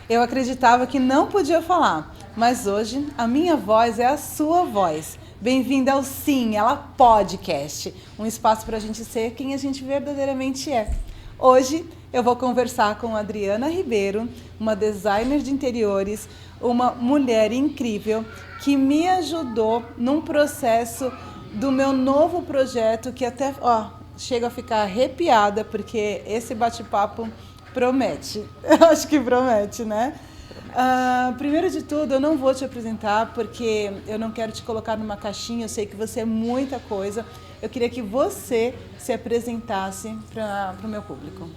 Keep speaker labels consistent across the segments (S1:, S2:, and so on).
S1: Eu acreditava que não podia falar, mas hoje a minha voz é a sua voz. Bem-vinda ao Sim, Ela Podcast, um espaço para a gente ser quem a gente verdadeiramente é. Hoje eu vou conversar com a Adriana Ribeiro, uma designer de interiores, uma mulher incrível que me ajudou num processo do meu novo projeto que até, chego a ficar arrepiada porque esse bate-papo promete. Eu acho que promete, né? Primeiro de tudo, eu não vou te apresentar porque eu não quero te colocar numa caixinha, eu sei que você é muita coisa. Eu queria que você se apresentasse para o meu público.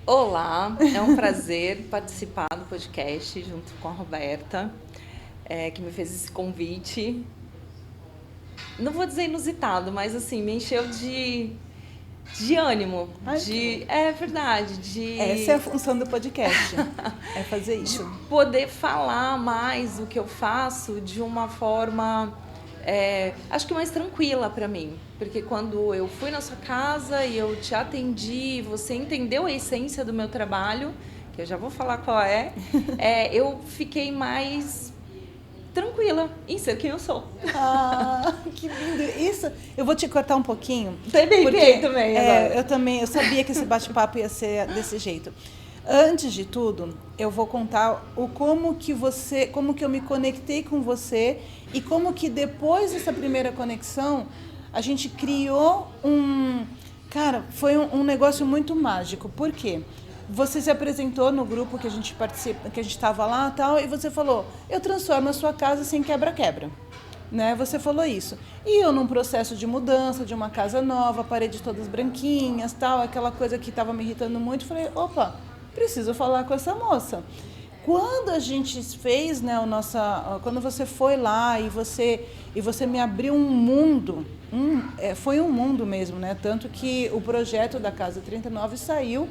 S2: Olá, é um prazer participar do podcast junto com a Roberta, que me fez esse convite. Não vou dizer inusitado, mas assim, me encheu de ânimo. É verdade.
S1: Essa é a função do podcast, é fazer isso.
S2: De poder falar mais o que eu faço de uma forma, acho que mais tranquila para mim. Porque quando eu fui na sua casa e eu te atendi, você entendeu a essência do meu trabalho, que eu já vou falar qual eu fiquei mais tranquila em ser quem eu sou.
S1: Que lindo. Isso, eu vou te cortar um pouquinho.
S2: Também
S1: agora. Eu sabia que esse bate-papo ia ser desse jeito. Antes de tudo, eu vou contar como que eu me conectei com você e como que depois dessa primeira conexão, a gente criou foi um negócio muito mágico. Por quê? Você se apresentou no grupo que a gente participa, que a gente estava lá e tal, e você falou, eu transformo a sua casa sem quebra-quebra. Né? Você falou isso. E eu num processo de mudança, de uma casa nova, paredes todas branquinhas, tal, aquela coisa que estava me irritando muito, falei, opa, preciso falar com essa moça. Quando a gente fez, né, quando você foi lá e você me abriu um mundo, foi um mundo mesmo, né? Tanto que o projeto da Casa 39 saiu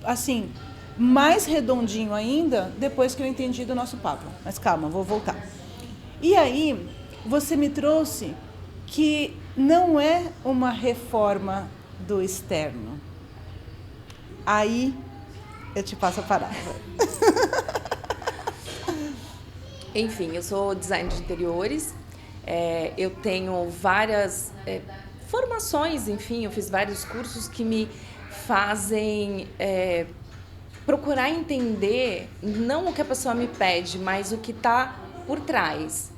S1: assim, mais redondinho ainda, depois que eu entendi do nosso papo. Mas calma, vou voltar. E aí, você me trouxe que não é uma reforma do externo. Aí, eu te passo a palavra.
S2: Enfim, eu sou designer de interiores, eu tenho várias formações, enfim, eu fiz vários cursos que me fazem procurar entender não o que a pessoa me pede, mas o que está por trás.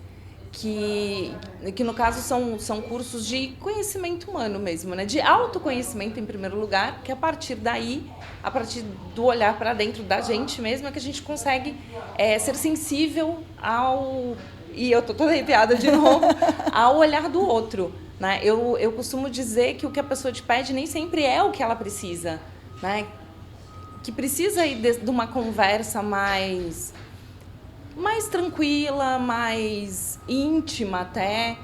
S2: Que no caso são cursos de conhecimento humano mesmo, né? De autoconhecimento em primeiro lugar, que a partir daí, a partir do olhar para dentro da gente mesmo, é que a gente consegue ser sensível e eu tô toda arrepiada de novo, ao olhar do outro. Né? Eu costumo dizer que o que a pessoa te pede nem sempre é o que ela precisa, né? Que precisa ir de uma conversa mais tranquila, mais íntima até,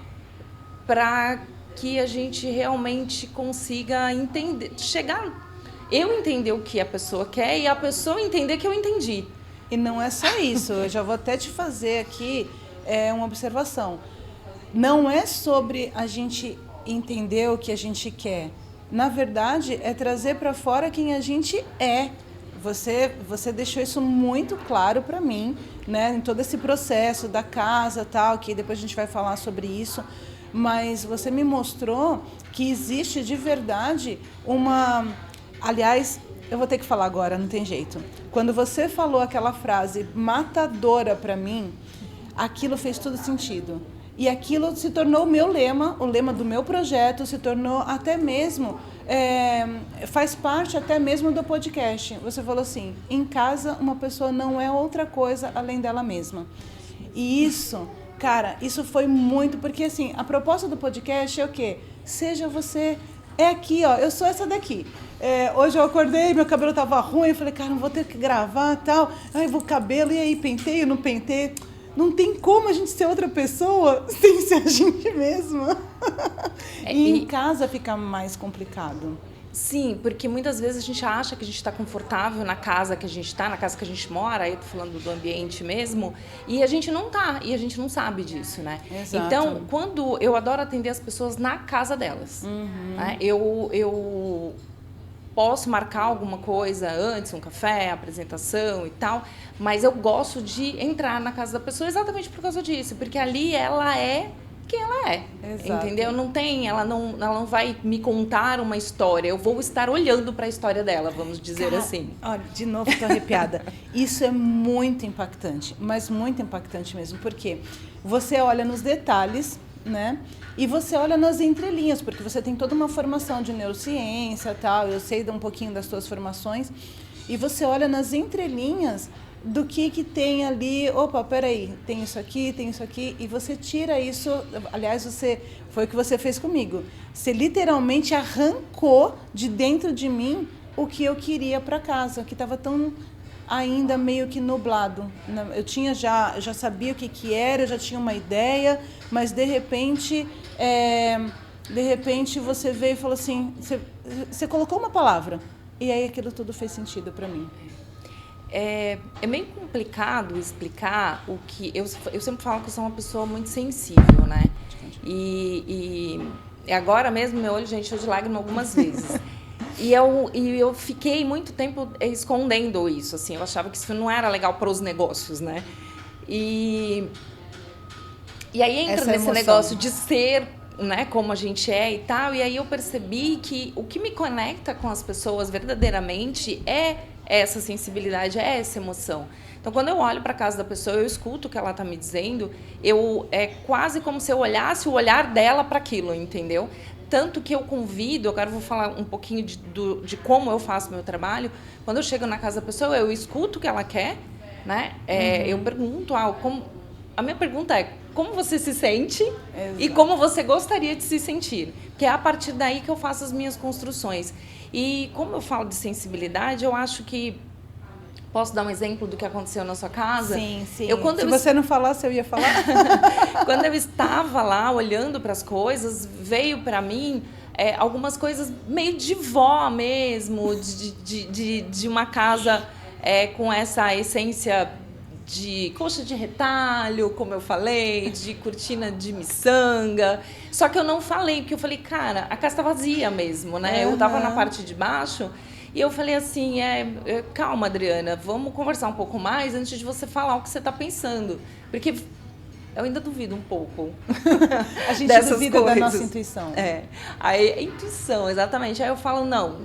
S2: para que a gente realmente consiga entender, eu entender o que a pessoa quer e a pessoa entender que eu entendi.
S1: E não é só isso, eu já vou até te fazer aqui uma observação. Não é sobre a gente entender o que a gente quer. Na verdade, é trazer para fora quem a gente é. Você deixou isso muito claro para mim, né? Em todo esse processo da casa, tal, que depois a gente vai falar sobre isso. Mas você me mostrou que existe de verdade Aliás, eu vou ter que falar agora, não tem jeito. Quando você falou aquela frase matadora para mim, aquilo fez todo sentido. E aquilo se tornou o meu lema, o lema do meu projeto, se tornou até mesmo, faz parte até mesmo do podcast. Você falou assim, em casa uma pessoa não é outra coisa além dela mesma. E isso, cara, isso foi muito, porque assim, a proposta do podcast é o quê? Seja você, é aqui, ó, eu sou essa daqui. Hoje eu acordei, meu cabelo tava ruim, eu falei, cara, não vou ter que gravar e tal. Aí vou cabelo, e aí, penteio, não penteio? Não tem como a gente ser outra pessoa sem ser a gente mesma. E em casa fica mais complicado.
S2: Sim, porque muitas vezes a gente acha que a gente está confortável na casa que a gente está, na casa que a gente mora, aí eu tô falando do ambiente mesmo, e a gente não tá, e a gente não sabe disso, né?
S1: Exato.
S2: Então, eu adoro atender as pessoas na casa delas.
S1: Uhum.
S2: Né? posso marcar alguma coisa antes, um café, apresentação e tal, mas eu gosto de entrar na casa da pessoa exatamente por causa disso, porque ali ela é quem ela é,
S1: Exato.
S2: entendeu? Ela não vai me contar uma história, eu vou estar olhando para a história dela, vamos dizer assim.
S1: Olha, de novo tô arrepiada. Isso é muito impactante, mas muito impactante mesmo, porque você olha nos detalhes, né? E você olha nas entrelinhas, porque você tem toda uma formação de neurociência e tal, eu sei um pouquinho das suas formações, e você olha nas entrelinhas do que tem ali, opa, peraí, tem isso aqui, e você tira isso, aliás, foi o que você fez comigo, você literalmente arrancou de dentro de mim o que eu queria para casa, que estava tão ainda meio que nublado. Eu já sabia o que era, eu já tinha uma ideia, mas de repente você veio e falou assim, você colocou uma palavra, e aí aquilo tudo fez sentido para mim.
S2: É meio complicado explicar o que... Eu sempre falo que eu sou uma pessoa muito sensível, né? E agora mesmo meu olho já encheu de lágrima algumas vezes. E eu fiquei muito tempo escondendo isso, assim. Eu achava que isso não era legal para os negócios, né? E aí entra nesse negócio de ser, né, como a gente é e tal. E aí eu percebi que o que me conecta com as pessoas verdadeiramente é essa sensibilidade, é essa emoção. Então, quando eu olho para a casa da pessoa, eu escuto o que ela está me dizendo, é quase como se eu olhasse o olhar dela para aquilo, entendeu? Tanto que eu convido, agora eu vou falar um pouquinho de como eu faço meu trabalho. Quando eu chego na casa da pessoa, eu escuto o que ela quer, né? Eu pergunto, a minha pergunta é, como você se sente? Exato. E como você gostaria de se sentir? Que é a partir daí que eu faço as minhas construções. E como eu falo de sensibilidade, eu acho que... Posso dar um exemplo do que aconteceu na sua casa?
S1: Sim. Se você não falasse, eu ia falar.
S2: Quando eu estava lá olhando para as coisas, veio para mim algumas coisas meio de vó mesmo, de uma casa com essa essência de coxa de retalho, como eu falei, de cortina de miçanga. Só que eu não falei, porque eu falei, cara, a casa está vazia mesmo, né? Uhum. Eu estava na parte de baixo e eu falei assim, calma, Adriana, vamos conversar um pouco mais antes de você falar o que você está pensando. Porque eu ainda duvido um pouco.
S1: A gente duvida da nossa intuição.
S2: A intuição, exatamente. Aí eu falo, não...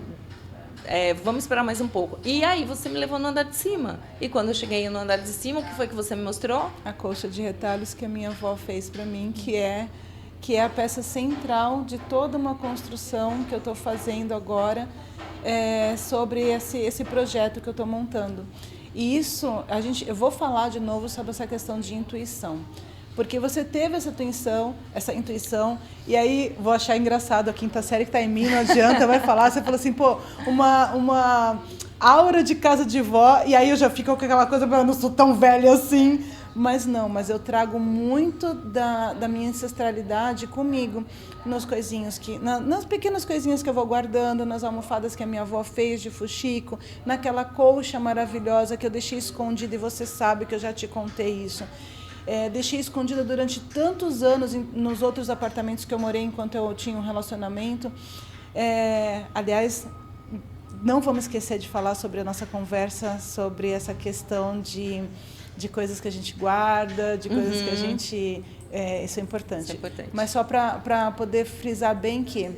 S2: vamos esperar mais um pouco. E aí você me levou no andar de cima. E quando eu cheguei no andar de cima, o que foi que você me mostrou?
S1: A colcha de retalhos que a minha avó fez para mim, que é a peça central de toda uma construção que eu estou fazendo agora sobre esse projeto que eu estou montando. E isso, eu vou falar de novo sobre essa questão de intuição. Porque você teve essa intuição, e aí vou achar engraçado a quinta série que está em mim, não adianta, vai falar, você falou assim, uma aura de casa de vó, e aí eu já fico com aquela coisa, eu não sou tão velha assim, mas eu trago muito da minha ancestralidade comigo, nas pequenas coisinhas que eu vou guardando, nas almofadas que a minha avó fez de fuxico, naquela colcha maravilhosa que eu deixei escondida, e você sabe que eu já te contei isso. Deixei escondida durante tantos anos nos outros apartamentos que eu morei enquanto eu tinha um relacionamento. Aliás, não vamos esquecer de falar sobre a nossa conversa, sobre essa questão de coisas que a gente guarda, de coisas que a gente... isso é importante.
S2: Isso é importante.
S1: Mas só para poder frisar bem que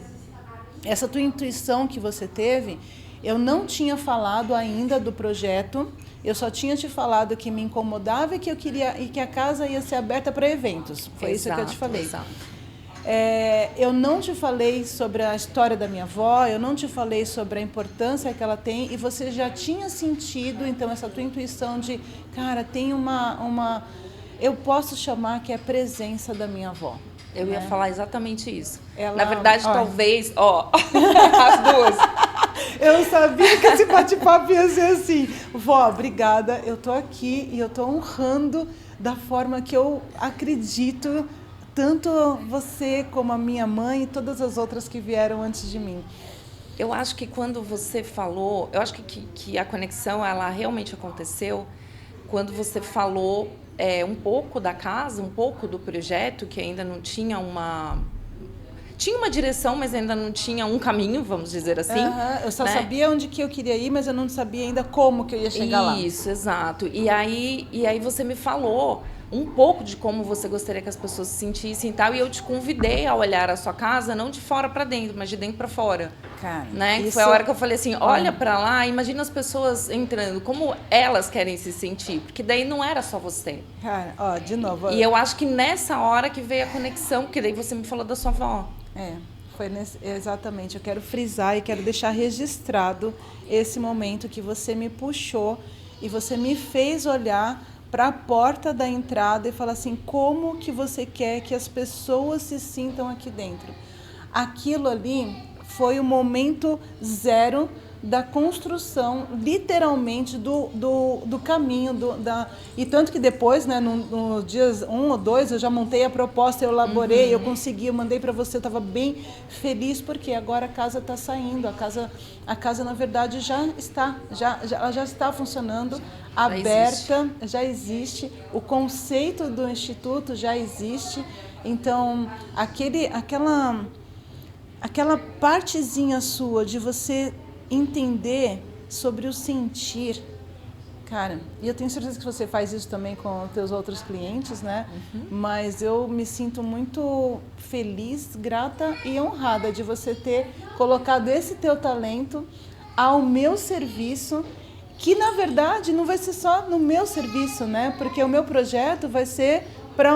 S1: essa tua intuição que você teve, eu não tinha falado ainda do projeto. Eu só tinha te falado que me incomodava e que eu queria e que a casa ia ser aberta para eventos. Foi isso que eu te falei.
S2: Exato.
S1: Eu não te falei sobre a história da minha avó, eu não te falei sobre a importância que ela tem, e você já tinha sentido, então, essa tua intuição de, cara, tem uma eu posso chamar que é a presença da minha avó.
S2: Eu ia falar exatamente isso.
S1: Ela,
S2: na verdade, talvez... as duas...
S1: Eu sabia que esse bate-papo ia ser assim. Vó, obrigada, eu tô aqui e eu tô honrando da forma que eu acredito, tanto você como a minha mãe e todas as outras que vieram antes de mim.
S2: Eu acho que quando você falou, eu acho que a conexão, ela realmente aconteceu quando você falou um pouco da casa, um pouco do projeto, que ainda não tinha tinha uma direção, mas ainda não tinha um caminho, vamos dizer assim.
S1: Eu só sabia onde que eu queria ir, mas eu não sabia ainda como que eu ia chegar lá.
S2: Isso, exato. E aí você me falou um pouco de como você gostaria que as pessoas se sentissem e tal, e eu te convidei a olhar a sua casa, não de fora para dentro, mas de dentro para fora.
S1: Cara,
S2: né? Isso... Foi a hora que eu falei assim, olha para lá, imagina as pessoas entrando, como elas querem se sentir, porque daí não era só você.
S1: Cara, ó, de novo.
S2: E eu acho que nessa hora que veio a conexão, porque daí você me falou da sua avó.
S1: Foi exatamente. Eu quero frisar e quero deixar registrado esse momento que você me puxou e você me fez olhar para a porta da entrada e falar assim, como que você quer que as pessoas se sintam aqui dentro? Aquilo ali foi o momento zero da construção, literalmente, do caminho. E tanto que depois, né, nos dias 1 ou 2, eu já montei a proposta, eu elaborei, eu consegui, eu mandei para você, eu estava bem feliz, porque agora a casa está saindo, a casa, na verdade, já está funcionando, aberta, já existe, o conceito do Instituto já existe, então, aquela partezinha sua de você entender sobre o sentir, cara, e eu tenho certeza que você faz isso também com os teus outros clientes, né? Mas eu me sinto muito feliz, grata e honrada de você ter colocado esse teu talento ao meu serviço, que na verdade não vai ser só no meu serviço, né? Porque o meu projeto vai ser para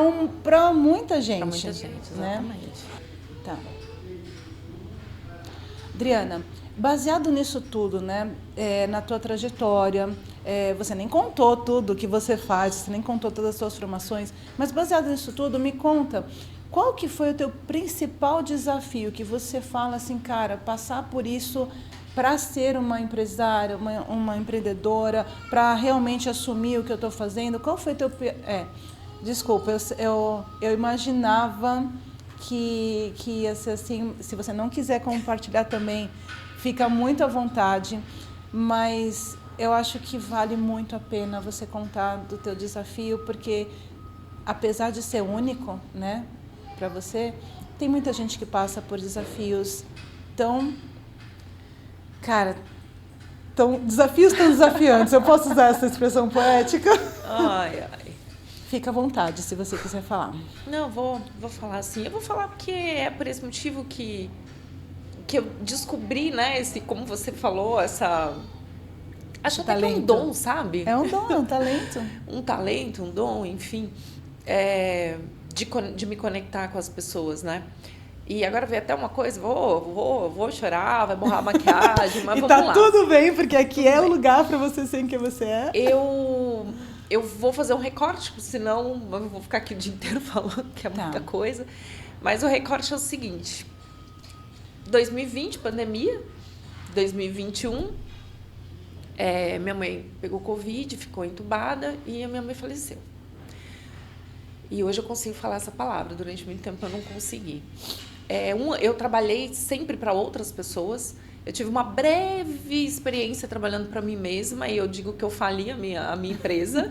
S1: muita gente. Para
S2: muita gente, exatamente.
S1: Né? Tá. Adriana, baseado nisso tudo, né, na tua trajetória, você nem contou tudo que você faz, você nem contou todas as suas formações, mas baseado nisso tudo, me conta, qual que foi o teu principal desafio que você fala assim, cara, passar por isso para ser uma empresária, uma empreendedora, para realmente assumir o que eu estou fazendo? Qual foi o teu... Desculpa, eu imaginava que ia ser assim, se você não quiser compartilhar também, fica muito à vontade, mas eu acho que vale muito a pena você contar do teu desafio, porque apesar de ser único, né, para você, tem muita gente que passa por desafios desafios tão desafiantes, eu posso usar essa expressão poética?
S2: Ai.
S1: Fica à vontade, se você quiser falar.
S2: Não, vou falar assim. Eu vou falar porque é por esse motivo que eu descobri, né, como você falou, acho até que é um dom, sabe?
S1: É um dom, é um talento.
S2: Um talento, um dom, enfim, de me conectar com as pessoas, né? E agora veio até uma coisa, vou chorar, vai borrar a maquiagem, mas vamos lá.
S1: E tá tudo bem, porque aqui é o lugar para você ser quem você é.
S2: Eu vou fazer um recorte, senão eu vou ficar aqui o dia inteiro falando que é muita coisa. Mas o recorte é o seguinte. 2020, pandemia. 2021, minha mãe pegou Covid, ficou entubada e a minha mãe faleceu. E hoje eu consigo falar essa palavra. Durante muito tempo eu não consegui. Eu trabalhei sempre para outras pessoas. Eu tive uma breve experiência trabalhando para mim mesma e eu digo que eu fali a minha empresa.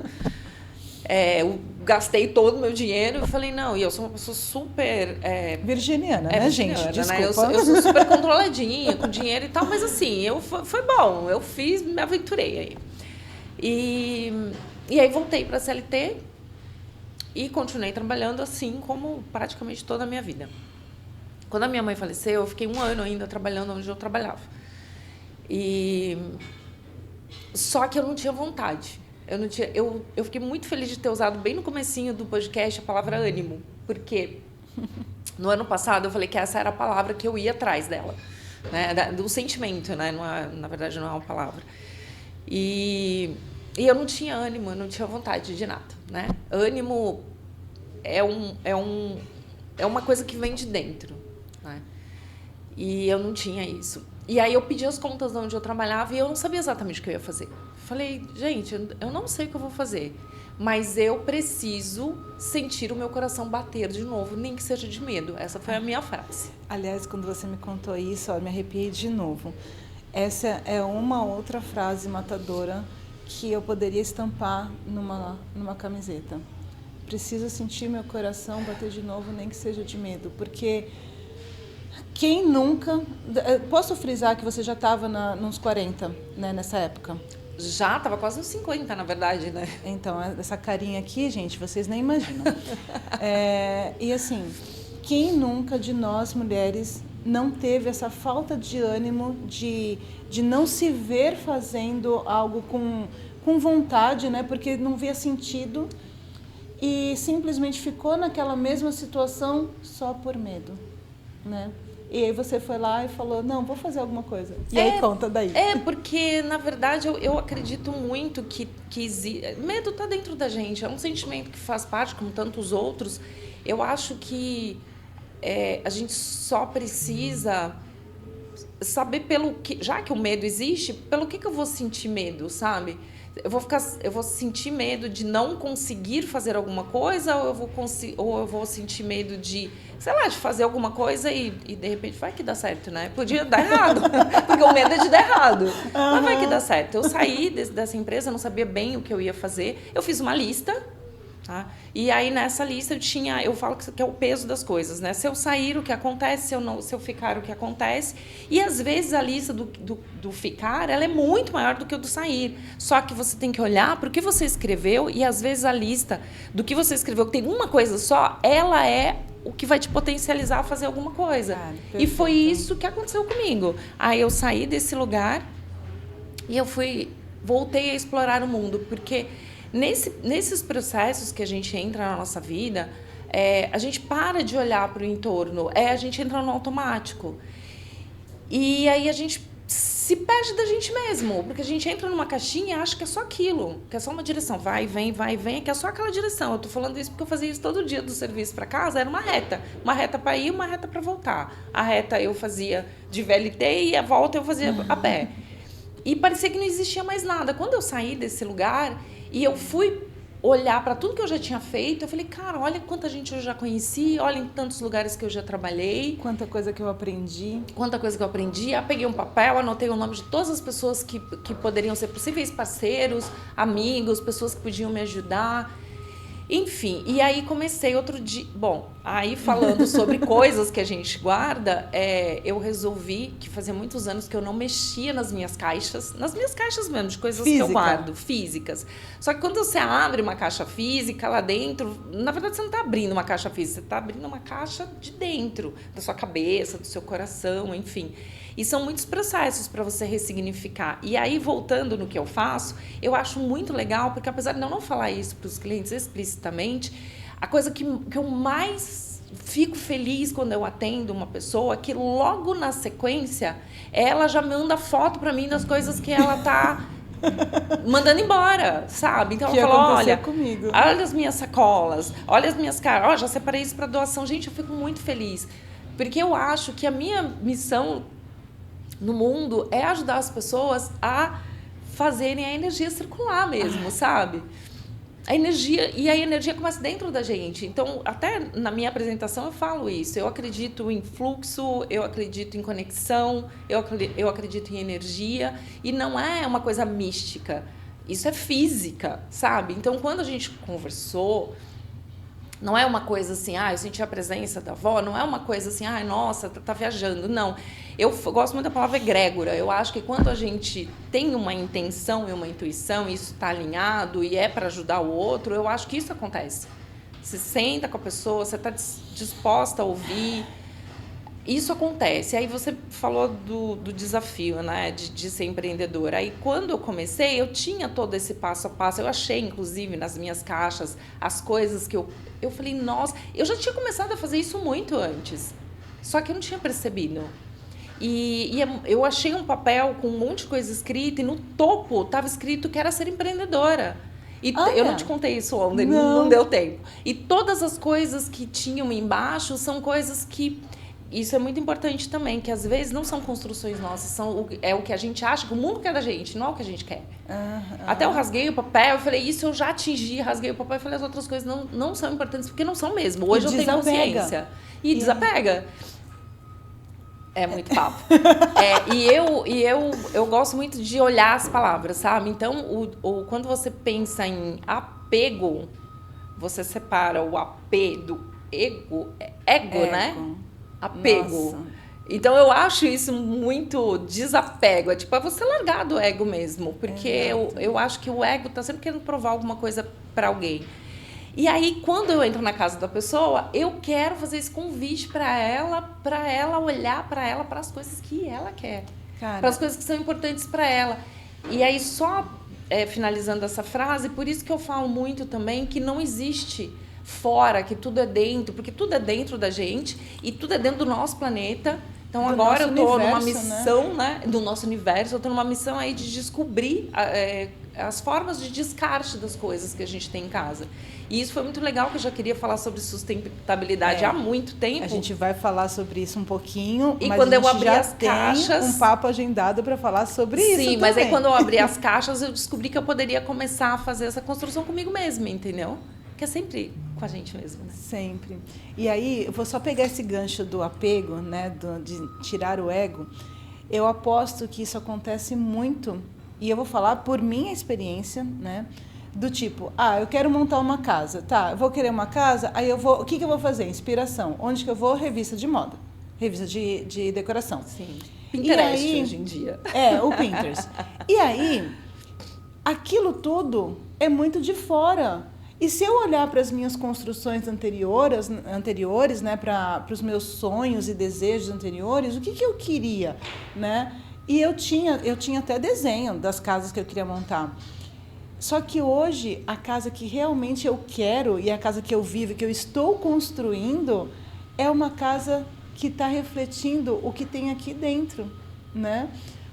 S2: Eu gastei todo o meu dinheiro e falei, não, e eu sou uma pessoa super...
S1: virginiana, né, gente? Desculpa.
S2: Né? Eu sou super controladinha com dinheiro e tal, mas assim, foi bom, eu fiz, me aventurei aí. E aí voltei para a CLT e continuei trabalhando assim como praticamente toda a minha vida. Quando a minha mãe faleceu, eu fiquei 1 ano ainda trabalhando onde eu trabalhava. Só que eu não tinha vontade. Eu fiquei muito feliz de ter usado bem no comecinho do podcast a palavra ânimo. Porque no ano passado eu falei que essa era a palavra que eu ia atrás dela. Né? Do sentimento, né? Na verdade não é uma palavra. E eu não tinha ânimo, eu não tinha vontade de nada. Né? Ânimo é uma coisa que vem de dentro. Né? E eu não tinha isso. E aí eu pedi as contas de onde eu trabalhava e eu não sabia exatamente o que eu ia fazer. Falei, gente, eu não sei o que eu vou fazer, mas eu preciso sentir o meu coração bater de novo, nem que seja de medo. Essa foi a minha frase.
S1: Aliás, quando você me contou isso, eu me arrepiei de novo. Essa é uma outra frase matadora que eu poderia estampar numa camiseta. Preciso sentir meu coração bater de novo, nem que seja de medo, porque Quem nunca... Posso frisar que você já estava nos 40, né, nessa época?
S2: Já, tava quase nos 50, na verdade, né?
S1: Então, essa carinha aqui, gente, vocês nem imaginam. E assim, quem nunca de nós, mulheres, não teve essa falta de ânimo de não se ver fazendo algo com vontade, né? Porque não via sentido e simplesmente ficou naquela mesma situação só por medo, né? E aí você foi lá e falou, não, vou fazer alguma coisa. E aí conta daí.
S2: Porque, na verdade, eu acredito muito que medo está dentro da gente. É um sentimento que faz parte, como tantos outros. Eu acho que a gente só precisa saber já que o medo existe, pelo que eu vou sentir medo, sabe? Eu vou sentir medo de não conseguir fazer alguma coisa, ou eu vou sentir medo de, sei lá, de fazer alguma coisa e de repente vai que dá certo, né? Podia dar errado, porque o medo é de dar errado. Mas vai que dá certo. Eu saí dessa empresa, não sabia bem o que eu ia fazer. Eu fiz uma lista. Tá? E aí nessa lista eu falo que é o peso das coisas, né? Se eu sair, o que acontece, se eu ficar, o que acontece. E às vezes a lista do ficar, ela é muito maior do que o do sair. Só que você tem que olhar para o que você escreveu e às vezes a lista do que você escreveu, que tem uma coisa só, ela é o que vai te potencializar a fazer alguma coisa. E foi isso que aconteceu comigo. Aí eu saí desse lugar e voltei a explorar o mundo, porque nesses processos que a gente entra na nossa vida, a gente para de olhar para o entorno, a gente entra no automático. E aí a gente se perde da gente mesmo, porque a gente entra numa caixinha e acha que é só aquilo, que é só uma direção, vai, vem, que é só aquela direção. Eu tô falando isso porque eu fazia isso todo dia do serviço para casa, era uma reta para ir, uma reta para voltar. A reta eu fazia de VLT e a volta eu fazia a pé. E parecia que não existia mais nada. Quando eu saí desse lugar e eu fui olhar para tudo que eu já tinha feito, eu falei, cara, olha quanta gente eu já conheci, olha em tantos lugares que eu já trabalhei.
S1: Quanta coisa que eu aprendi.
S2: Aí peguei um papel, anotei o nome de todas as pessoas que poderiam ser possíveis parceiros, amigos, pessoas que podiam me ajudar. Enfim, e aí comecei outro dia... Bom, aí falando sobre coisas que a gente guarda, eu resolvi que fazia muitos anos que eu não mexia nas minhas caixas mesmo, de coisas que eu guardo, físicas. Só que quando você abre uma caixa física lá dentro, na verdade você não está abrindo uma caixa física, você está abrindo uma caixa de dentro, da sua cabeça, do seu coração, enfim. E são muitos processos para você ressignificar. E aí, voltando no que eu faço, eu acho muito legal, porque apesar de eu não falar isso para os clientes explicitamente, a coisa que eu mais fico feliz quando eu atendo uma pessoa é que logo na sequência, ela já manda foto para mim das coisas que ela tá mandando embora, sabe? Então ela fala, olha,
S1: comigo.
S2: Olha as minhas sacolas, olha as minhas caras, já separei isso para doação. Gente, eu fico muito feliz, porque eu acho que a minha missão no mundo é ajudar as pessoas a fazerem a energia circular mesmo, sabe? A energia começa dentro da gente. Então, até na minha apresentação eu falo isso. Eu acredito em fluxo, eu acredito em conexão, eu acredito em energia. E não é uma coisa mística. Isso é física, sabe? Então, quando a gente conversou, não é uma coisa assim, eu senti a presença da avó, não é uma coisa assim, nossa, tá viajando. Não. Eu gosto muito da palavra egrégora. Eu acho que quando a gente tem uma intenção e uma intuição, e isso está alinhado e é para ajudar o outro, eu acho que isso acontece. Você senta com a pessoa, você está disposta a ouvir. Isso acontece. Aí você falou do desafio, né, de ser empreendedora. Aí quando eu comecei, eu tinha todo esse passo a passo. Eu achei, inclusive, nas minhas caixas, as coisas que eu falei, nossa, eu já tinha começado a fazer isso muito antes. Só que eu não tinha percebido. E eu achei um papel com um monte de coisa escrita e no topo estava escrito que era ser empreendedora. E eu não te contei isso ontem, não deu tempo. E todas as coisas que tinham embaixo são coisas que... Isso é muito importante também, que às vezes não são construções nossas, é o que a gente acha que o mundo quer da gente, não é o que a gente quer. Até eu rasguei o papel, eu falei, isso eu já atingi, rasguei o papel, eu falei, as outras coisas não são importantes, porque não são mesmo. Hoje eu tenho consciência. E desapega. É muito papo. Eu gosto muito de olhar as palavras, sabe? Então, quando você pensa em apego, você separa o AP do ego, né? Apego. Nossa. Então eu acho isso muito desapego, é tipo, é você largar do ego mesmo, porque eu acho que o ego tá sempre querendo provar alguma coisa para alguém. E aí, quando eu entro na casa da pessoa, eu quero fazer esse convite para ela olhar para ela, para as coisas que ela quer, para as coisas que são importantes para ela. E aí, só finalizando essa frase, por isso que eu falo muito também que não existe fora, que tudo é dentro, porque tudo é dentro da gente e tudo é dentro do nosso planeta. Então, agora eu estou numa missão, né, do nosso universo, eu estou numa missão aí de descobrir as formas de descarte das coisas que a gente tem em casa. E isso foi muito legal, que eu já queria falar sobre sustentabilidade há muito tempo.
S1: A gente vai falar sobre isso um pouquinho,
S2: e
S1: mas
S2: quando
S1: a gente
S2: eu abri
S1: já
S2: as caixas,
S1: tem um papo agendado para falar sobre isso também.
S2: Sim, mas aí quando eu abri as caixas, eu descobri que eu poderia começar a fazer essa construção comigo mesma, entendeu? Que é sempre com a gente mesmo, né?
S1: Sempre. E aí, eu vou só pegar esse gancho do apego, né, de tirar o ego. Eu aposto que isso acontece muito, e eu vou falar por minha experiência, né, do tipo, eu quero montar uma casa, tá, eu vou querer uma casa, aí eu vou, o que eu vou fazer? Inspiração. Onde que eu vou? Revista de moda, revista de decoração.
S2: Sim. Pinterest aí, hoje em dia.
S1: O Pinterest. E aí, aquilo tudo é muito de fora. E se eu olhar para as minhas construções anteriores, né, para os meus sonhos e desejos anteriores, o que eu queria, né? E eu tinha até desenho das casas que eu queria montar. Só que hoje, a casa que realmente eu quero e a casa que eu vivo, que eu estou construindo, é uma casa que está refletindo o que tem aqui dentro, né?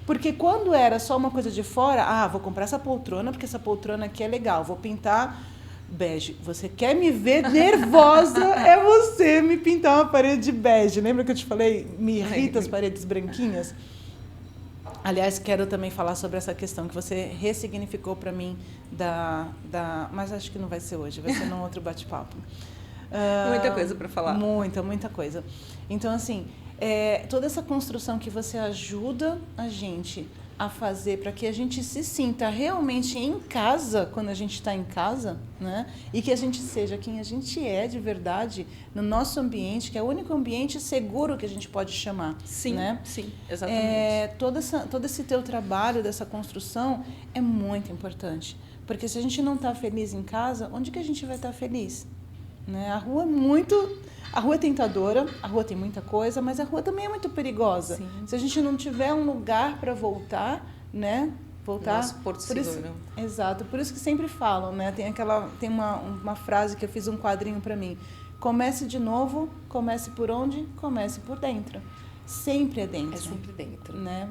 S1: Porque quando era só uma coisa de fora, vou comprar essa poltrona porque essa poltrona aqui é legal, vou pintar bege. Você quer me ver nervosa, é você me pintar uma parede de bege. Lembra que eu te falei, me irrita as paredes branquinhas? Aliás, quero também falar sobre essa questão que você ressignificou para mim mas acho que não vai ser hoje, vai ser num outro bate-papo.
S2: Muita coisa para falar.
S1: Muita coisa. Então, assim, toda essa construção que você ajuda a gente a fazer para que a gente se sinta realmente em casa, quando a gente está em casa, né? E que a gente seja quem a gente é de verdade no nosso ambiente, que é o único ambiente seguro que a gente pode chamar.
S2: Sim,
S1: né?
S2: Sim, exatamente.
S1: Todo esse teu trabalho, dessa construção, é muito importante. Porque se a gente não está feliz em casa, onde que a gente vai estar feliz? Né? A rua é tentadora, a rua tem muita coisa, mas a rua também é muito perigosa. Sim. Se a gente não tiver um lugar para voltar, né?
S2: Nosso porto seguro.
S1: Exato, por isso que sempre falam, né? Tem uma frase que eu fiz um quadrinho para mim. Comece de novo, comece por onde? Comece por dentro. Sempre é dentro.
S2: É sempre dentro.
S1: Né?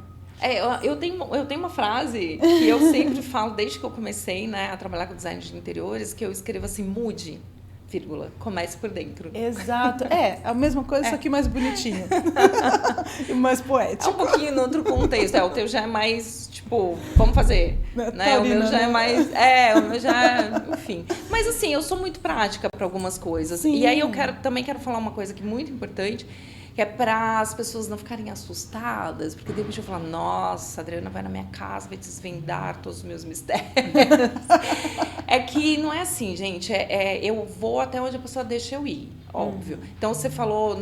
S2: Eu tenho uma frase que eu sempre falo desde que eu comecei, né, a trabalhar com design de interiores, que eu escrevo assim, mude, comece por dentro.
S1: Exato. A mesma coisa, só que mais bonitinho. E mais poético.
S2: É um pouquinho no outro contexto. O teu já é mais, tipo, vamos fazer. Né? O meu já é mais... o meu já... Enfim. Mas, assim, eu sou muito prática para algumas coisas. Sim. E aí eu também quero falar uma coisa que é muito importante, que é para as pessoas não ficarem assustadas, porque de repente eu falo, nossa, a Adriana vai na minha casa, vai desvendar todos os meus mistérios. É que não é assim, gente, eu vou até onde a pessoa deixa eu ir, óbvio. Então, você falou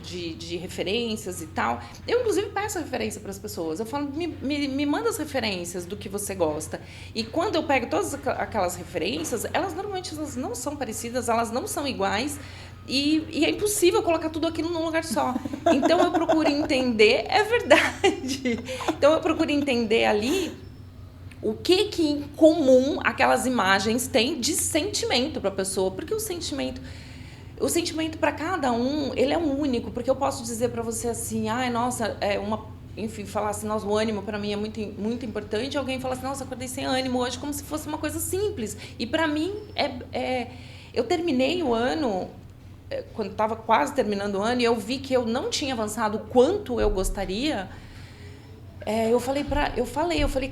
S2: de referências e tal, eu inclusive peço referência para as pessoas, eu falo, me manda as referências do que você gosta. E quando eu pego todas aquelas referências, normalmente elas não são parecidas, elas não são iguais, e é impossível colocar tudo aquilo num lugar só. Então, eu procuro entender... É verdade. Então, eu procuro entender ali o que em comum aquelas imagens têm de sentimento para a pessoa. Porque o sentimento para cada um, ele é único. Porque eu posso dizer para você assim, nossa, enfim, falar assim, nossa, o ânimo para mim é muito, muito importante. Alguém fala assim, nossa, acordei sem ânimo hoje, como se fosse uma coisa simples. E para mim, eu terminei o ano... Quando estava quase terminando o ano e eu vi que eu não tinha avançado o quanto eu gostaria, eu falei,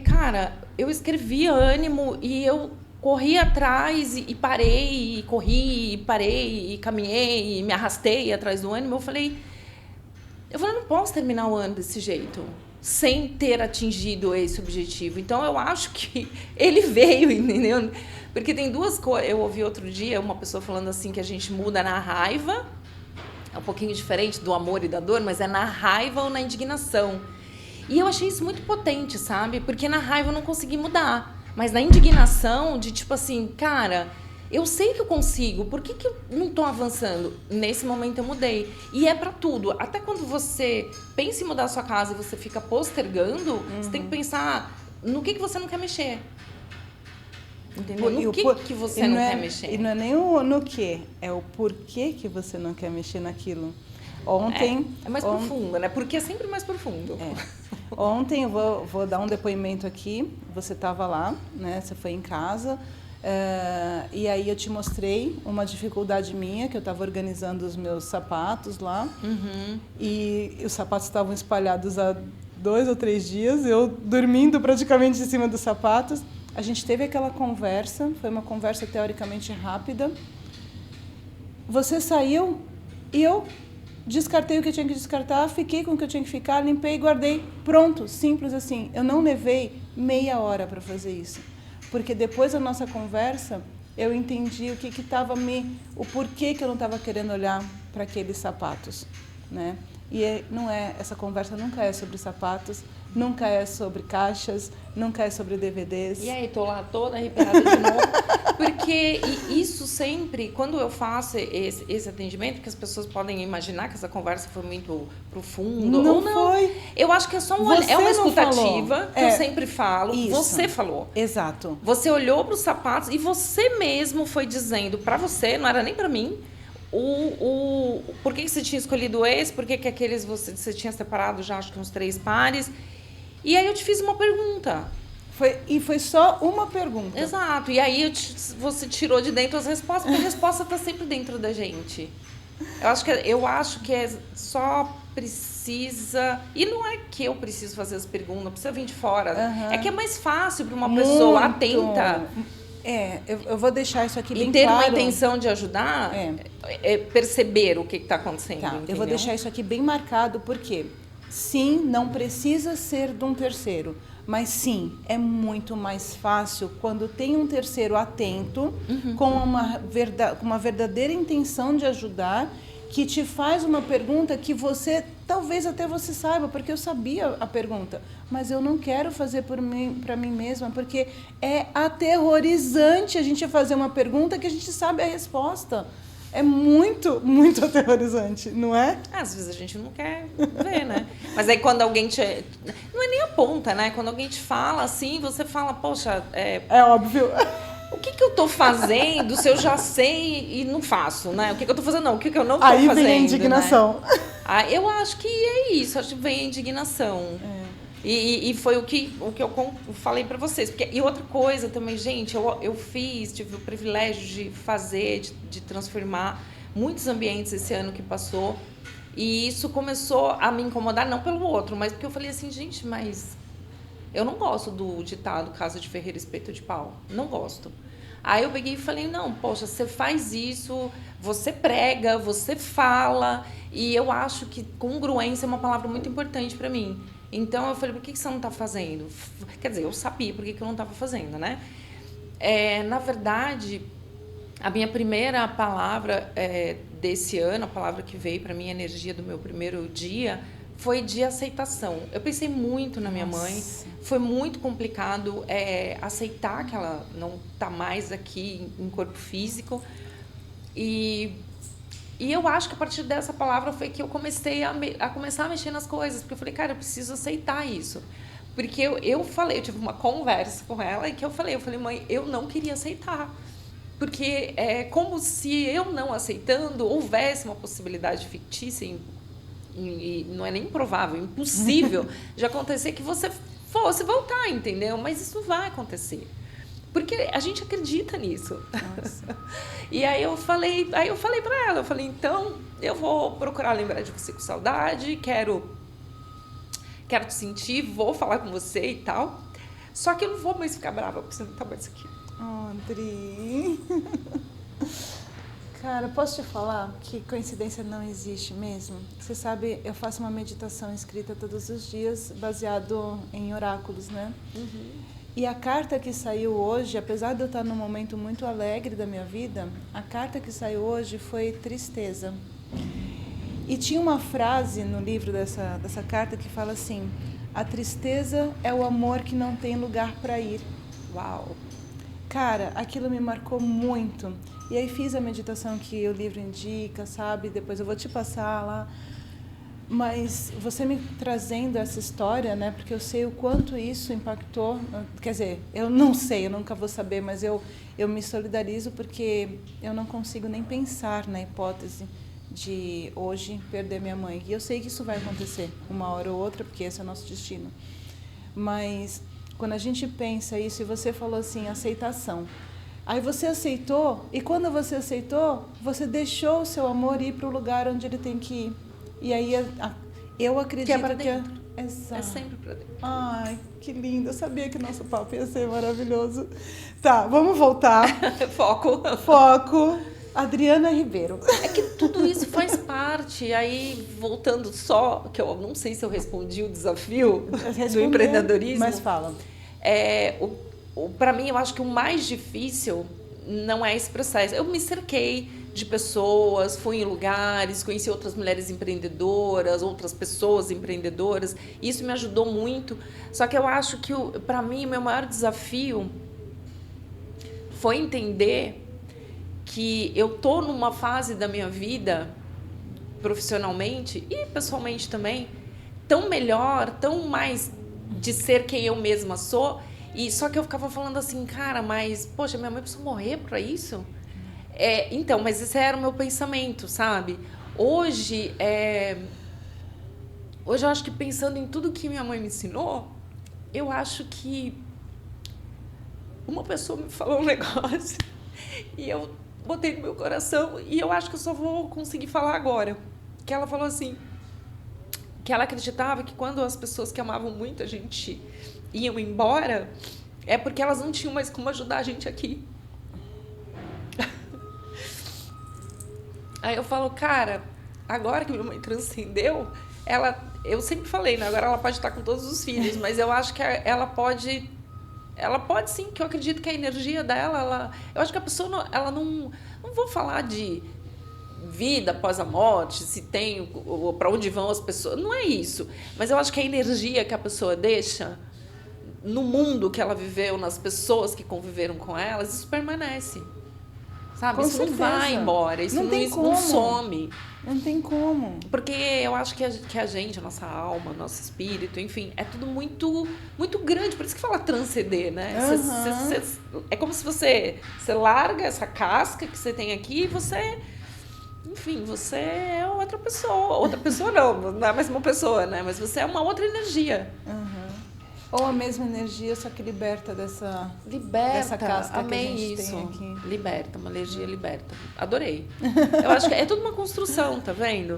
S2: cara, eu escrevi ânimo e eu corri atrás e parei, e corri, e parei, e caminhei, e me arrastei atrás do ânimo. Eu falei, não posso terminar o ano desse jeito, sem ter atingido esse objetivo. Então, eu acho que ele veio, entendeu? Porque tem duas coisas. Eu ouvi outro dia uma pessoa falando assim que a gente muda na raiva, é um pouquinho diferente do amor e da dor, mas é na raiva ou na indignação. E eu achei isso muito potente, sabe? Porque na raiva eu não consegui mudar. Mas na indignação, de tipo assim, cara, eu sei que eu consigo, por que eu não tô avançando? Nesse momento eu mudei. E é pra tudo. Até quando você pensa em mudar a sua casa e você fica postergando, você tem que pensar no que você não quer mexer. Entendeu? No que você não quer mexer.
S1: E não é nem o no que, é o porquê que você não quer mexer naquilo. Ontem...
S2: É mais profundo, né? Porque é sempre mais profundo.
S1: Ontem, eu vou dar um depoimento aqui. Você estava lá, né? Você foi em casa. E aí eu te mostrei uma dificuldade minha, que eu estava organizando os meus sapatos lá. E os sapatos estavam espalhados há 2 ou 3 dias. Eu dormindo praticamente em cima dos sapatos. A gente teve aquela conversa. Foi uma conversa teoricamente rápida. Você saiu e eu... descartei o que eu tinha que descartar, fiquei com o que eu tinha que ficar, limpei e guardei. Pronto, simples assim. Eu não levei meia hora para fazer isso. Porque depois da nossa conversa, eu entendi o que estava o porquê que eu não estava querendo olhar para aqueles sapatos, né? E essa conversa nunca é sobre sapatos, nunca é sobre caixas, nunca é sobre DVDs.
S2: E aí, tô lá toda arrepiada de novo. Porque isso sempre, quando eu faço esse atendimento, que as pessoas podem imaginar que essa conversa foi muito profunda.
S1: Não,
S2: ou não
S1: foi.
S2: Eu acho que é só uma escutativa, que eu sempre falo.
S1: Isso.
S2: Você falou.
S1: Exato.
S2: Você olhou para os sapatos e você mesmo foi dizendo para você, não era nem para mim, por que você tinha escolhido esse, por que aqueles você tinha separado já, acho que uns 3 pares. E aí eu te fiz uma pergunta.
S1: Foi só uma pergunta.
S2: Exato. E aí você tirou de dentro as respostas, porque a resposta está sempre dentro da gente. Eu acho que só precisa... E não é que eu preciso fazer as perguntas, não precisa vir de fora. É que é mais fácil para uma pessoa atenta...
S1: eu vou deixar isso aqui bem claro.
S2: E ter uma intenção de ajudar, perceber o que está acontecendo.
S1: Tá, eu vou deixar isso aqui bem marcado, porque sim, não precisa ser de um terceiro, mas sim, é muito mais fácil quando tem um terceiro atento, com uma verdadeira intenção de ajudar, que te faz uma pergunta que talvez até você saiba, porque eu sabia a pergunta, mas eu não quero fazer para mim mesma, porque é aterrorizante a gente fazer uma pergunta que a gente sabe a resposta. É muito, muito aterrorizante, não é?
S2: Às vezes a gente não quer ver, né? Mas aí quando alguém não é nem aponta, né? Quando alguém te fala assim, você fala, poxa...
S1: É óbvio.
S2: O que eu tô fazendo se eu já sei e não faço, né? O que eu tô fazendo, não. O que eu não tô fazendo,
S1: aí vem a indignação.
S2: Né? Eu acho que é isso. Acho que vem a indignação. E foi o que eu falei para vocês. E outra coisa também, gente, eu tive o privilégio de fazer, de transformar muitos ambientes esse ano que passou. E isso começou a me incomodar, não pelo outro, mas porque eu falei assim, gente, mas eu não gosto do ditado Casa de Ferreira, Espeto de Pau. Não gosto. Aí eu peguei e falei, não, poxa, você faz isso, você prega, você fala. E eu acho que congruência é uma palavra muito importante para mim. Então, eu falei, por que você não está fazendo? Quer dizer, eu sabia por que eu não estava fazendo, né? Na verdade, a minha primeira palavra desse ano, a palavra que veio para mim, a energia do meu primeiro dia, foi de aceitação. Eu pensei muito na minha mãe, foi muito complicado aceitar que ela não está mais aqui em corpo físico. E eu acho que a partir dessa palavra foi que eu comecei a começar a mexer nas coisas. Porque eu falei, cara, eu preciso aceitar isso. Porque eu tive uma conversa com ela e que eu falei, mãe, eu não queria aceitar. Porque é como se eu não aceitando houvesse uma possibilidade fictícia, e não é nem improvável, impossível de acontecer que você fosse voltar, entendeu? Mas isso vai acontecer. Porque a gente acredita nisso. E aí eu falei para ela, então eu vou procurar lembrar de você com saudade, quero te sentir, vou falar com você e tal. Só que eu não vou mais ficar brava porque você não tá mais aqui.
S1: Oh, Adri. Cara, posso te falar que coincidência não existe mesmo? Você sabe, eu faço uma meditação escrita todos os dias, baseado em oráculos, né? E a carta que saiu hoje, apesar de eu estar num momento muito alegre da minha vida, a carta que saiu hoje foi tristeza. E tinha uma frase no livro dessa carta que fala assim: a tristeza é o amor que não tem lugar para ir.
S2: Uau!
S1: Cara, aquilo me marcou muito. E aí fiz a meditação que o livro indica, sabe? Depois eu vou te passar lá. Mas você me trazendo essa história, né? Porque eu sei o quanto isso impactou. Quer dizer, eu não sei, eu nunca vou saber, mas eu me solidarizo porque eu não consigo nem pensar na hipótese de hoje perder minha mãe. E eu sei que isso vai acontecer uma hora ou outra, porque esse é o nosso destino. Mas quando a gente pensa isso, e você falou assim, aceitação. Aí você aceitou, e quando você aceitou, você deixou o seu amor ir para o lugar onde ele tem que ir. E aí eu acredito
S2: que é para dentro.
S1: Exato.
S2: É sempre para dentro.
S1: Ai, que lindo. Eu sabia que o nosso papo ia ser maravilhoso. Tá, vamos voltar. Foco. Adriana Ribeiro.
S2: É que tudo isso faz parte. Aí, voltando só, que eu não sei se eu respondi o desafio do empreendedorismo.
S1: Mas fala.
S2: Para mim, eu acho que o mais difícil não é esse processo. Eu me cerquei de pessoas, fui em lugares, conheci outras mulheres empreendedoras, outras pessoas empreendedoras. Isso me ajudou muito. Só que eu acho que, para mim, o meu maior desafio foi entender que eu tô numa fase da minha vida, profissionalmente e pessoalmente também, tão melhor, tão mais de ser quem eu mesma sou. E só que eu ficava falando assim, cara, mas, poxa, minha mãe precisou morrer pra isso? Então, mas esse era o meu pensamento, sabe? Hoje eu acho que pensando em tudo que minha mãe me ensinou, eu acho que uma pessoa me falou um negócio e eu botei no meu coração e eu acho que eu só vou conseguir falar agora. Que ela falou assim, que ela acreditava que quando as pessoas que amavam muito a gente iam embora, é porque elas não tinham mais como ajudar a gente aqui. Aí eu falo, cara, agora que minha mãe transcendeu, eu sempre falei, né? Agora ela pode estar com todos os filhos, mas eu acho que ela pode sim, que eu acredito que a energia dela, eu acho que a pessoa, ela não vou falar de vida após a morte, se tem, ou para onde vão as pessoas, não é isso, mas eu acho que a energia que a pessoa deixa no mundo que ela viveu, nas pessoas que conviveram com elas, isso permanece. Sabe?
S1: Com
S2: isso
S1: certeza.
S2: Não vai embora, isso não some.
S1: Não tem como.
S2: Porque eu acho que a gente, a nossa alma, nosso espírito, enfim, é tudo muito, muito grande. Por isso que fala transcender, né?
S1: Uhum.
S2: É como se você larga essa casca que você tem aqui e você... Enfim, você é outra pessoa. Outra pessoa não é mais uma pessoa, né? Mas você é uma outra energia.
S1: Uhum. Ou a mesma energia, só que liberta dessa casca
S2: amei
S1: que a gente
S2: isso.
S1: tem aqui.
S2: Liberta, uma energia liberta. Adorei. Eu acho que é tudo uma construção, tá vendo?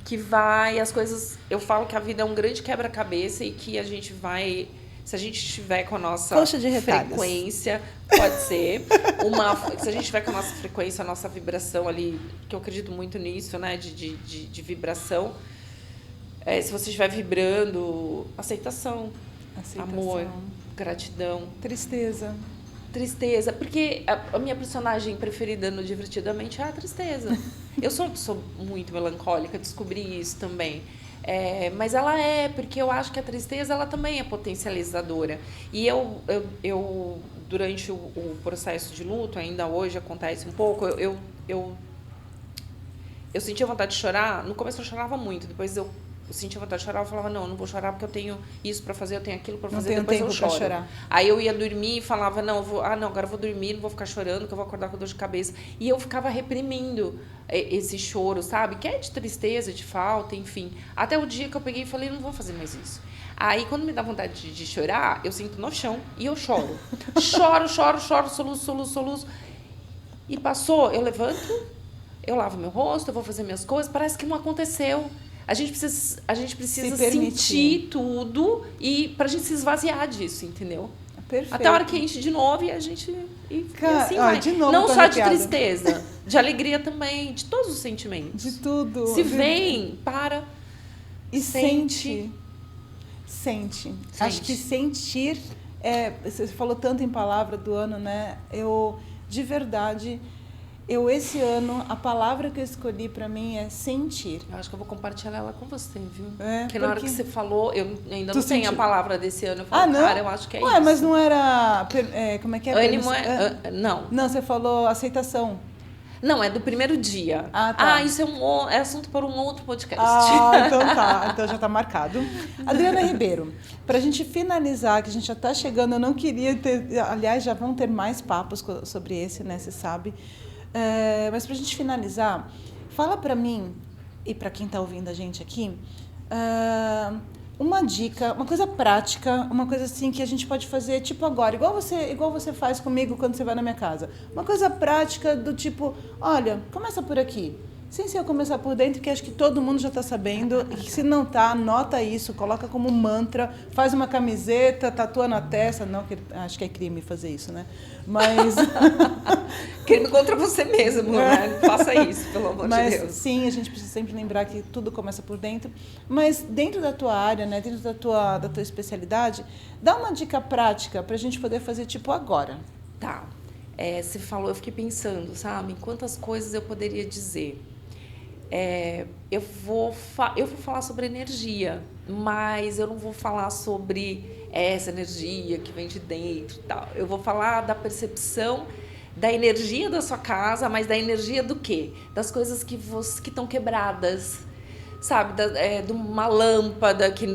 S2: Que vai, as coisas... Eu falo que a vida é um grande quebra-cabeça e que a gente vai... Se a gente estiver com a nossa frequência, pode ser. Se a gente estiver com a nossa frequência, a nossa vibração ali, que eu acredito muito nisso, né? De vibração. Se você estiver vibrando, aceitação. Amor, gratidão.
S1: Tristeza,
S2: porque a minha personagem preferida no Divertidamente é a tristeza. Eu sou uma pessoa muito melancólica, descobri isso também. Mas ela porque eu acho que a tristeza ela também é potencializadora. E eu durante o processo de luto, ainda hoje acontece um pouco, eu sentia vontade de chorar. No começo eu chorava muito, depois eu sentia vontade de chorar, eu falava, não vou chorar porque eu tenho isso pra fazer, eu tenho aquilo pra fazer, depois eu choro. Aí eu ia dormir e falava, agora eu vou dormir, não vou ficar chorando, que eu vou acordar com dor de cabeça. E eu ficava reprimindo esse choro, sabe? Que é de tristeza, de falta, enfim. Até o dia que eu peguei e falei, não vou fazer mais isso. Aí, quando me dá vontade de chorar, eu sinto no chão e eu choro. choro, soluço. E passou, eu levanto, eu lavo meu rosto, eu vou fazer minhas coisas, parece que não aconteceu. A gente precisa sentir tudo e pra gente se esvaziar disso, entendeu?
S1: Perfeito.
S2: Até a hora que enche de novo e a gente... E assim vai.
S1: De novo,
S2: não só de tristeza, de alegria também, de todos os sentimentos.
S1: De tudo.
S2: Se vem, para
S1: e sente. Acho que sentir... você falou tanto em palavra do ano, né? Eu, de verdade... Esse ano, a palavra que eu escolhi para mim é sentir.
S2: Eu acho que eu vou compartilhar ela com você, viu?
S1: É,
S2: porque na hora que você falou, eu ainda não tenho a palavra desse ano. Eu falei,
S1: não?
S2: Cara, eu acho que é
S1: Ué,
S2: isso.
S1: mas não era... como é que é?
S2: Ânimo não.
S1: Não, você falou aceitação.
S2: Não, é do primeiro dia.
S1: Ah, tá.
S2: Isso é assunto para um outro podcast.
S1: Então tá. Então já tá marcado. Adriana Ribeiro, pra gente finalizar, que a gente já tá chegando, eu não queria ter... Aliás, já vão ter mais papos sobre esse, né? Você sabe. Mas pra gente finalizar, fala pra mim, e pra quem tá ouvindo a gente aqui, uma dica, uma coisa prática, uma coisa assim que a gente pode fazer, tipo agora, igual você faz comigo quando você vai na minha casa. Uma coisa prática do tipo, olha, começa por aqui. Sem ser eu começar por dentro, que acho que todo mundo já está sabendo. E se não tá, anota isso, coloca como mantra, faz uma camiseta, tatua na testa. Não, acho que é crime fazer isso, né? Mas...
S2: crime contra você mesmo, né? Faça isso, pelo amor de Deus.
S1: Sim, a gente precisa sempre lembrar que tudo começa por dentro. Mas dentro da tua área, né? Dentro da tua especialidade, dá uma dica prática para a gente poder fazer tipo agora.
S2: Tá. Você falou, eu fiquei pensando, sabe? Em quantas coisas eu poderia dizer. Eu vou falar sobre energia, mas eu não vou falar sobre essa energia que vem de dentro e tal. Eu vou falar da percepção da energia da sua casa, mas da energia do quê? Das coisas que estão quebradas, sabe? De uma lâmpada que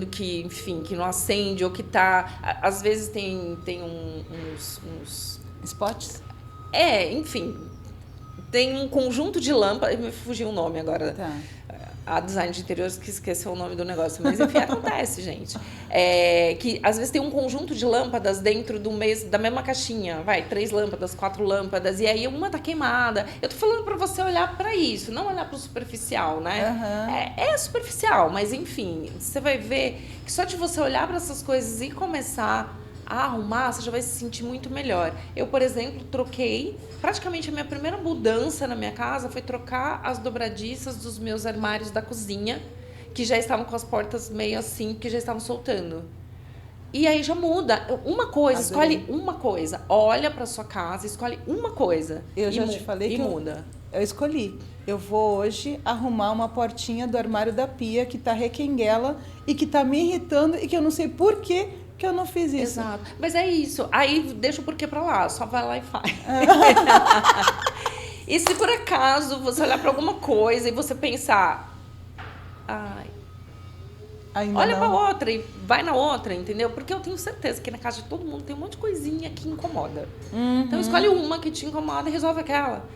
S2: não acende, ou que tá... Às vezes tem uns...
S1: Spots?
S2: Enfim... Tem um conjunto de lâmpadas, me fugiu o nome agora,
S1: tá.
S2: A design de interiores que esqueceu o nome do negócio, mas enfim, acontece, gente. Que às vezes tem um conjunto de lâmpadas dentro da mesma caixinha, 3 lâmpadas, 4 lâmpadas, e aí uma tá queimada. Eu tô falando pra você olhar pra isso, não olhar pro superficial, né?
S1: Uhum.
S2: É superficial, mas enfim, você vai ver que só de você olhar pra essas coisas e começar a arrumar, você já vai se sentir muito melhor. Eu, por exemplo, troquei, praticamente a minha primeira mudança na minha casa foi trocar as dobradiças dos meus armários da cozinha, que já estavam com as portas meio assim, que já estavam soltando. E aí já muda. Uma coisa, escolhe uma coisa. Olha pra sua casa, escolhe uma coisa.
S1: Eu já te falei que
S2: muda.
S1: Eu escolhi. Eu vou hoje arrumar uma portinha do armário da pia que tá requenguela e que tá me irritando e que eu não sei por quê que eu não fiz isso.
S2: Exato. Mas é isso. Aí deixa o porquê pra lá. Só vai lá e faz. E se por acaso você olhar pra alguma coisa e você pensar... olha pra outra e vai na outra, entendeu? Porque eu tenho certeza que na casa de todo mundo tem um monte de coisinha que incomoda.
S1: Uhum.
S2: Então escolhe uma que te incomoda e resolve aquela.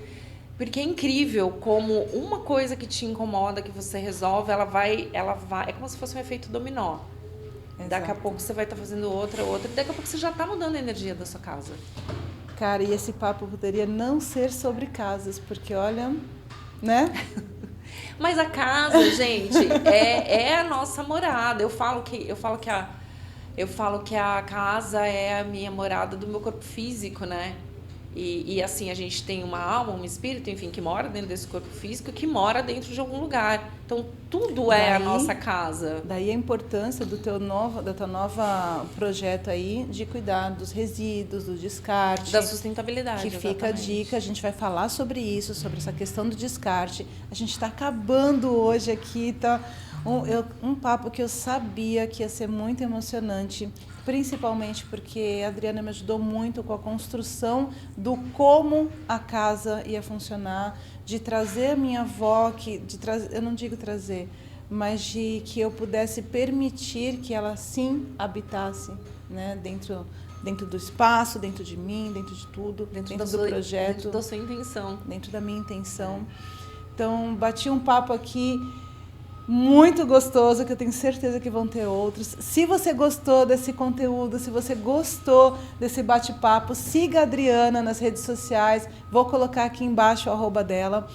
S2: Porque é incrível como uma coisa que te incomoda, que você resolve, ela vai... É como se fosse um efeito dominó. Exato. Daqui a pouco você vai estar fazendo outra, e daqui a pouco você já está mudando a energia da sua casa.
S1: Cara, e esse papo poderia não ser sobre casas, porque olha, né?
S2: Mas a casa, gente, é a nossa morada. Eu falo que a casa é a minha morada do meu corpo físico, né? E assim, a gente tem uma alma, um espírito, enfim, que mora dentro desse corpo físico, que mora dentro de algum lugar. Então, tudo é a nossa casa.
S1: Daí a importância do teu nova projeto aí de cuidar dos resíduos, do descarte.
S2: Da sustentabilidade,
S1: que fica a dica, a gente vai falar sobre isso, sobre essa questão do descarte. A gente está acabando hoje aqui, tá? Um papo que eu sabia que ia ser muito emocionante, principalmente porque a Adriana me ajudou muito com a construção do como a casa ia funcionar, de trazer a minha avó, eu não digo trazer, mas de que eu pudesse permitir que ela sim habitasse, né, dentro do espaço, dentro de mim, dentro de tudo, dentro do projeto.
S2: Dentro da sua intenção.
S1: Dentro da minha intenção. Então, bati um papo aqui muito gostoso, que eu tenho certeza que vão ter outros. Se você gostou desse conteúdo, se você gostou desse bate-papo, siga a Adriana nas redes sociais. Vou colocar aqui embaixo o @ dela.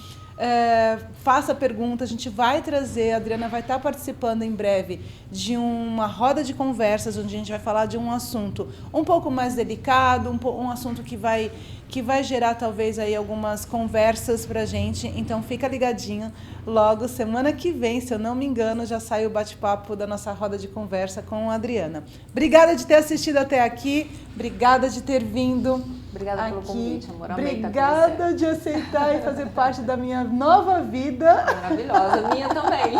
S1: Faça pergunta, a gente vai trazer, a Adriana vai estar participando em breve de uma roda de conversas, onde a gente vai falar de um assunto um pouco mais delicado, um assunto que vai gerar talvez aí algumas conversas pra gente. Então fica ligadinho, logo semana que vem, se eu não me engano, já sai o bate-papo da nossa roda de conversa com a Adriana. Obrigada de ter assistido até aqui, obrigada de ter vindo.
S2: Obrigada pelo convite, amor. Amei estar com
S1: Obrigada de aceitar e fazer parte da minha nova vida.
S2: Maravilhosa, minha também.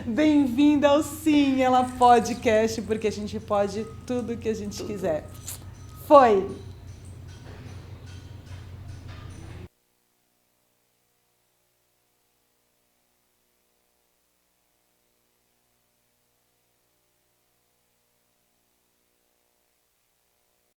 S1: Bem-vinda ao Sim, Ela Podcast, porque a gente pode tudo que a gente quiser. Foi!